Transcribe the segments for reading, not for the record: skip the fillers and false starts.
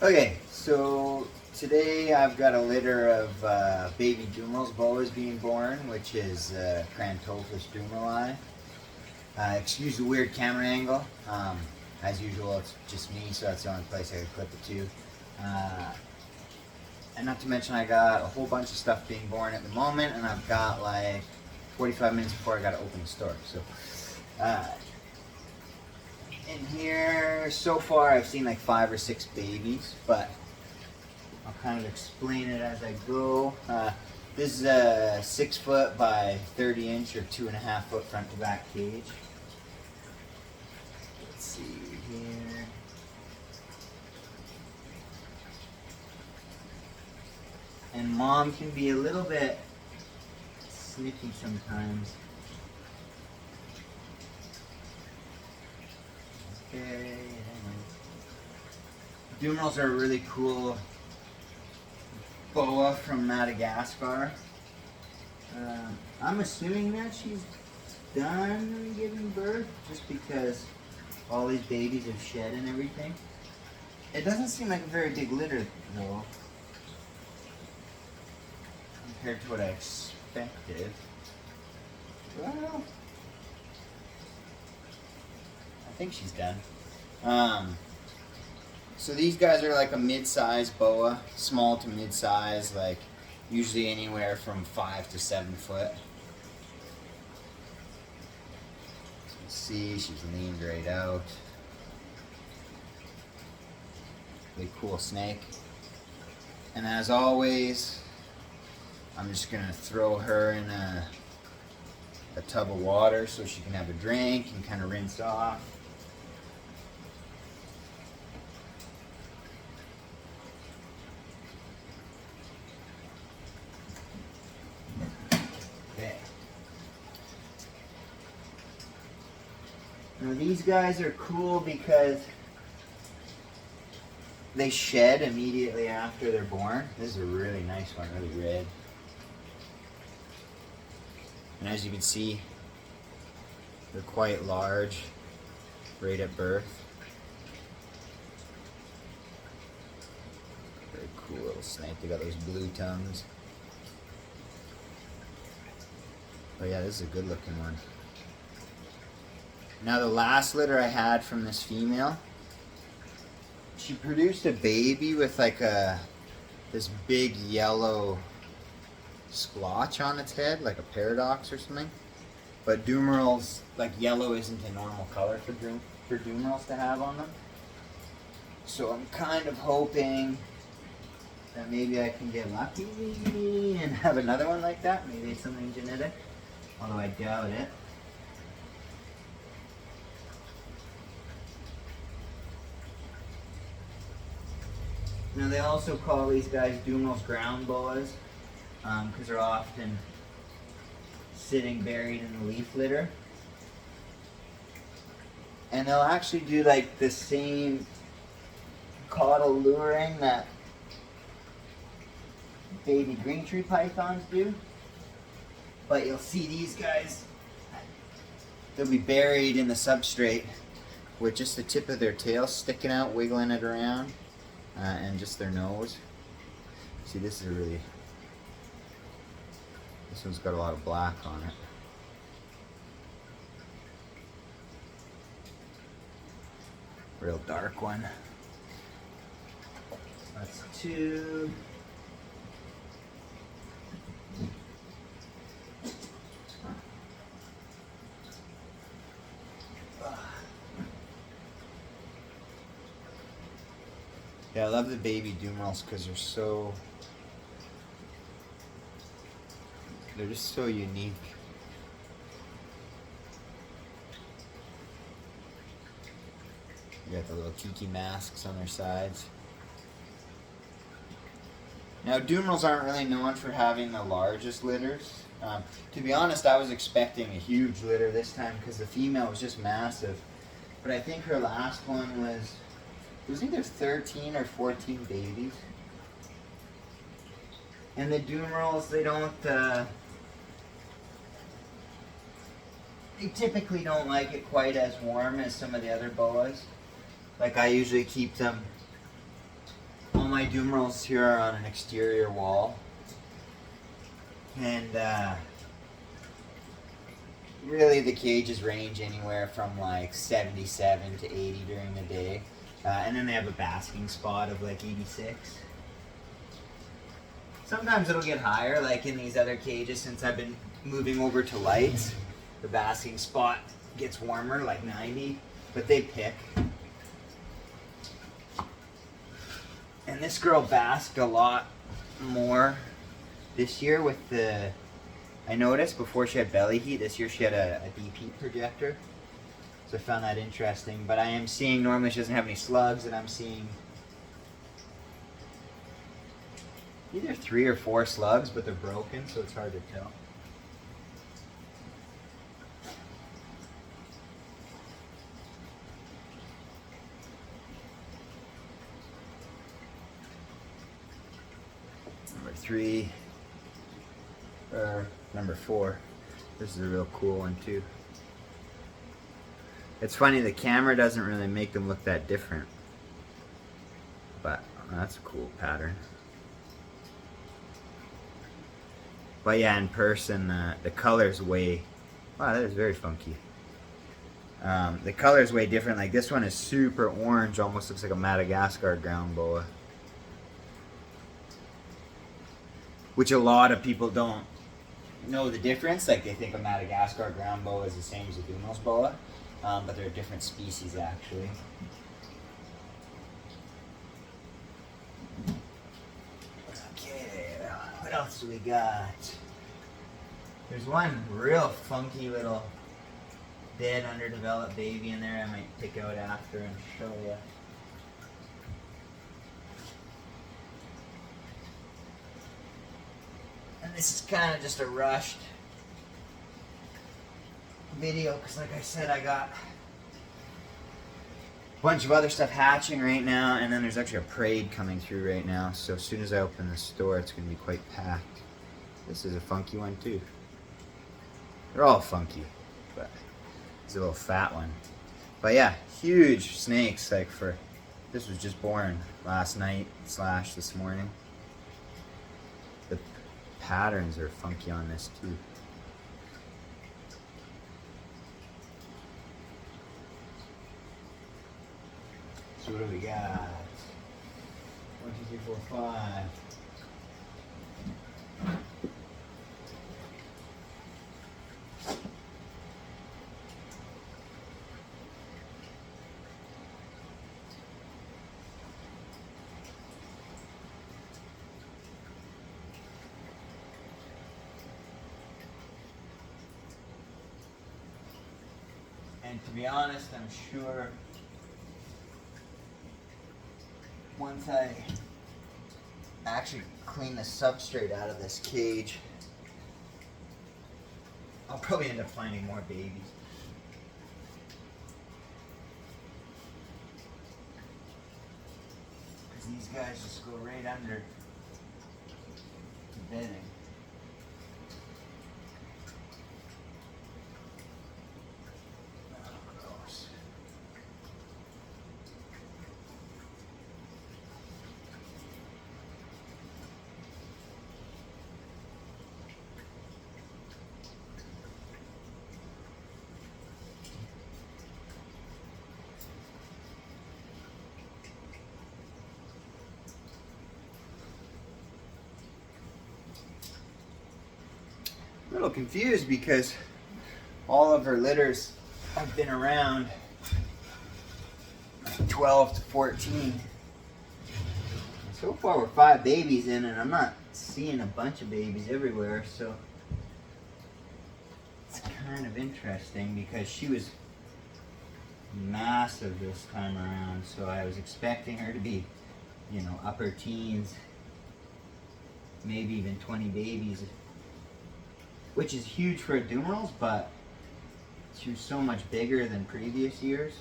Okay, so today I've got a litter of baby Dumerils boas being born, which is Crantophis dumerili. Excuse the weird camera angle. As usual, it's just me, so that's the only place I could clip it to. And not to mention I got a whole bunch of stuff being born at the moment, and I've got like 45 minutes before I got to open the store. So in here, so far I've seen like 5 or 6 babies, but I'll kind of explain it as I go. This is a 6 foot by 30 inch or 2.5 foot front to back cage. Let's see here. And mom can be a little bit snippy sometimes. Okay. Dumerils are a really cool boa from Madagascar. I'm assuming that she's done giving birth just because all these babies have shed and everything. It doesn't seem like a very big litter though, compared to what I expected. Well, I think she's done. So these guys are like a mid-size boa, small to mid-size, like usually anywhere from 5 to 7 foot. So you see, she's leaned right out. Really cool snake. And as always, I'm just gonna throw her in a tub of water so she can have a drink and kind of rinse off. Okay. Now these guys are cool because they shed immediately after they're born. This is a really nice one, really red. And as you can see, they're quite large right at birth. Very cool little snake. They got those blue tongues. Oh yeah, this is a good looking one. Now the last litter I had from this female, she produced a baby with like this big yellow splotch on its head, like a paradox or something. But Dumerils, like yellow isn't a normal color for Dumerils to have on them. So I'm kind of hoping that maybe I can get lucky and have another one like that. Maybe it's something genetic, although I doubt it. Now they also call these guys Dumerils ground boas, because they're often sitting buried in the leaf litter. And they'll actually do like the same caudal luring that baby green tree pythons do. But you'll see these guys, they'll be buried in the substrate with just the tip of their tail sticking out, wiggling it around, and just their nose. See, this one's got a lot of black on it. Real dark one. That's 2. Yeah, I love the baby Dumerils because they're just so unique. You got the little tiki masks on their sides. Now Dumerils aren't really known for having the largest litters. To be honest, I was expecting a huge litter this time because the female was just massive. But I think her last one was either 13 or 14 babies. And the Dumerils, they typically don't like it quite as warm as some of the other boas. Like I usually keep them my Dumerils here are on an exterior wall. And really the cages range anywhere from like 77 to 80 during the day. And then they have a basking spot of like 86. Sometimes it'll get higher, like in these other cages since I've been moving over to lights. The basking spot gets warmer, like 90, but they pick. And this girl basked a lot more this year with the, I noticed before she had belly heat, this year she had a deep heat projector. So I found that interesting. But I am seeing, normally she doesn't have any slugs, and I'm seeing either 3 or 4 slugs, but they're broken, so it's hard to tell. Number 3, or number 4. This is a real cool one too. It's funny, the camera doesn't really make them look that different, but that's a cool pattern. But yeah, in person, the color's way, wow, that is very funky. The color's way different. Like this one is super orange, almost looks like a Madagascar ground boa. Which a lot of people don't know the difference. Like they think a Madagascar ground boa is the same as a Dumerils boa, but they're different species actually. Okay, what else do we got? There's one real funky little dead underdeveloped baby in there I might pick out after and show you. And this is kind of just a rushed video because like I said, I got a bunch of other stuff hatching right now, and then there's actually a parade coming through right now, so as soon as I open the store it's going to be quite packed. This is a funky one too. They're all funky, but it's a little fat one. But yeah, huge snakes. Like for, this was just born last night / this morning. The patterns are funky on this too. So what do we got? 1, 2, 3, 4, 5. And to be honest, I'm sure once I actually clean the substrate out of this cage, I'll probably end up finding more babies. Because these guys just go right under the bedding. A little confused because all of her litters have been around 12 to 14. So far we're 5 babies in, and I'm not seeing a bunch of babies everywhere, so it's kind of interesting because she was massive this time around, so I was expecting her to be, you know, upper teens, maybe even 20 babies, which is huge for a Dumerils, but she was so much bigger than previous years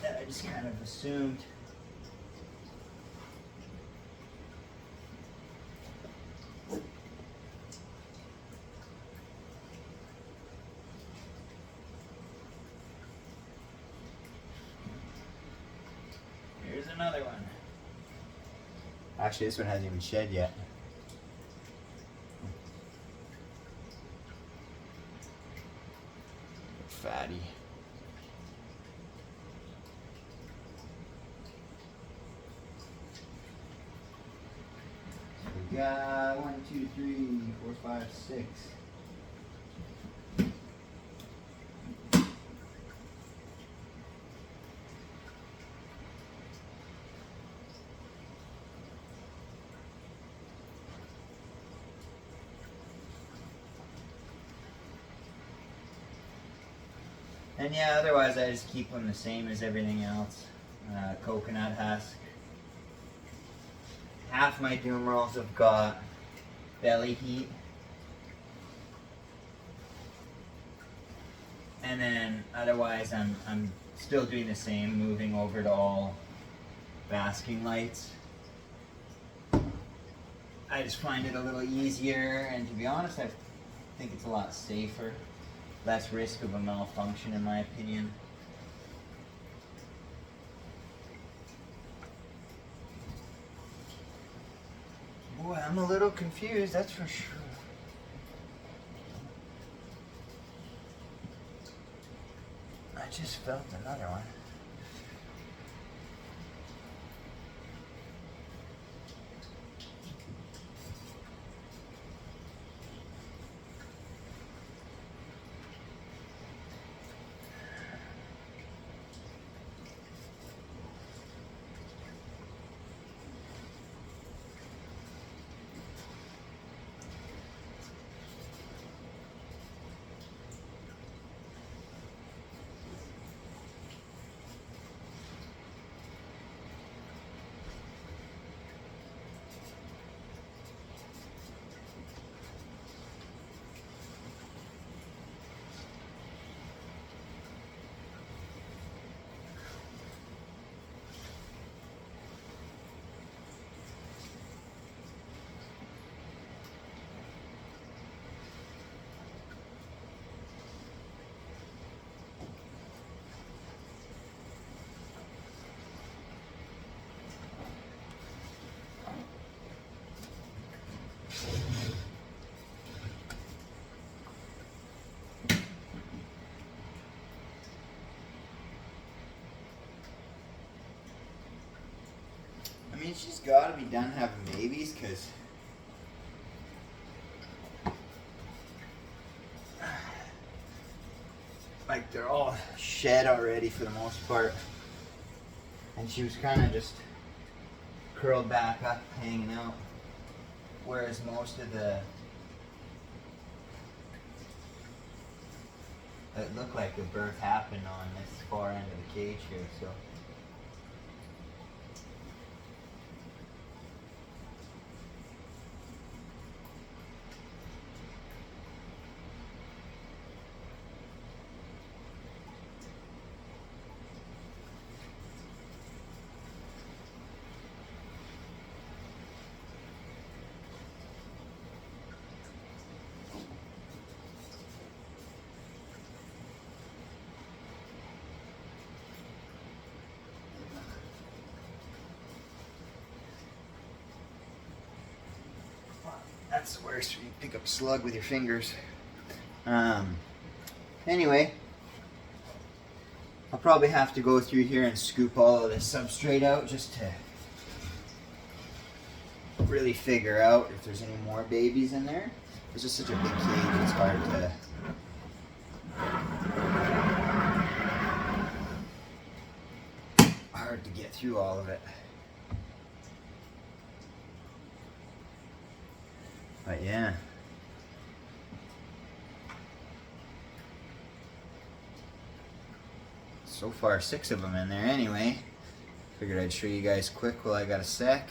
that I just kind of assumed. Here's another one. Actually, this one hasn't even shed yet. Fatty. So we got 1, 2, 3, 4, 5, 6. And yeah, otherwise I just keep them the same as everything else. Coconut husk. Half my Dumerils have got belly heat. And then otherwise I'm still doing the same, moving over to all basking lights. I just find it a little easier, and to be honest, I think it's a lot safer. Less risk of a malfunction, in my opinion. Boy, I'm a little confused, that's for sure. I just felt another one. I mean, she's got to be done having babies, because like they're all shed already for the most part, and she was kind of just curled back up, hanging out, whereas most of the it looked like the birth happened on this far end of the cage here, so. That's the worst, you pick up a slug with your fingers. Anyway, I'll probably have to go through here and scoop all of this substrate out just to really figure out if there's any more babies in there. It's just such a big cage, it's hard to get through all of it. But yeah. So far 6 of them in there anyway. Figured I'd show you guys quick while I got a sec.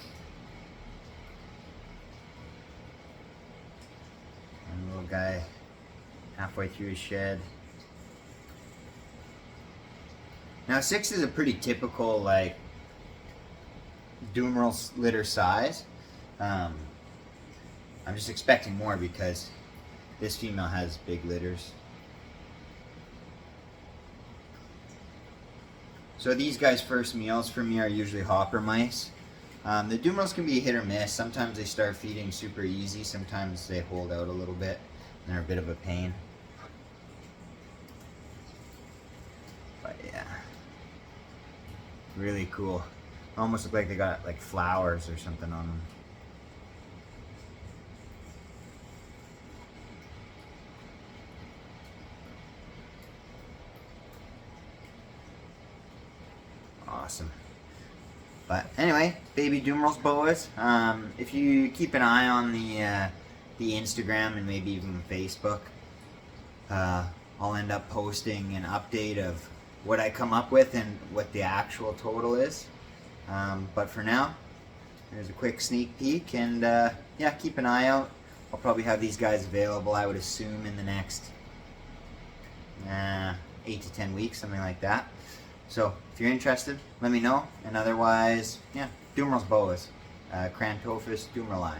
And the little guy halfway through his shed. Now 6 is a pretty typical like Dumeril litter size. I'm just expecting more because this female has big litters. So these guys' first meals for me are usually hopper mice. The Dumerils can be hit or miss. Sometimes they start feeding super easy. Sometimes they hold out a little bit and they're a bit of a pain. But yeah, really cool. Almost look like they got like flowers or something on them. Awesome. But anyway, baby Dumerils boas. If you keep an eye on the Instagram and maybe even Facebook, I'll end up posting an update of what I come up with and what the actual total is. But for now, there's a quick sneak peek, and yeah, keep an eye out. I'll probably have these guys available, I would assume, in the next 8 to 10 weeks, something like that. So if you're interested, let me know. And otherwise, yeah, Dumerils boas, Crantophis dumerili.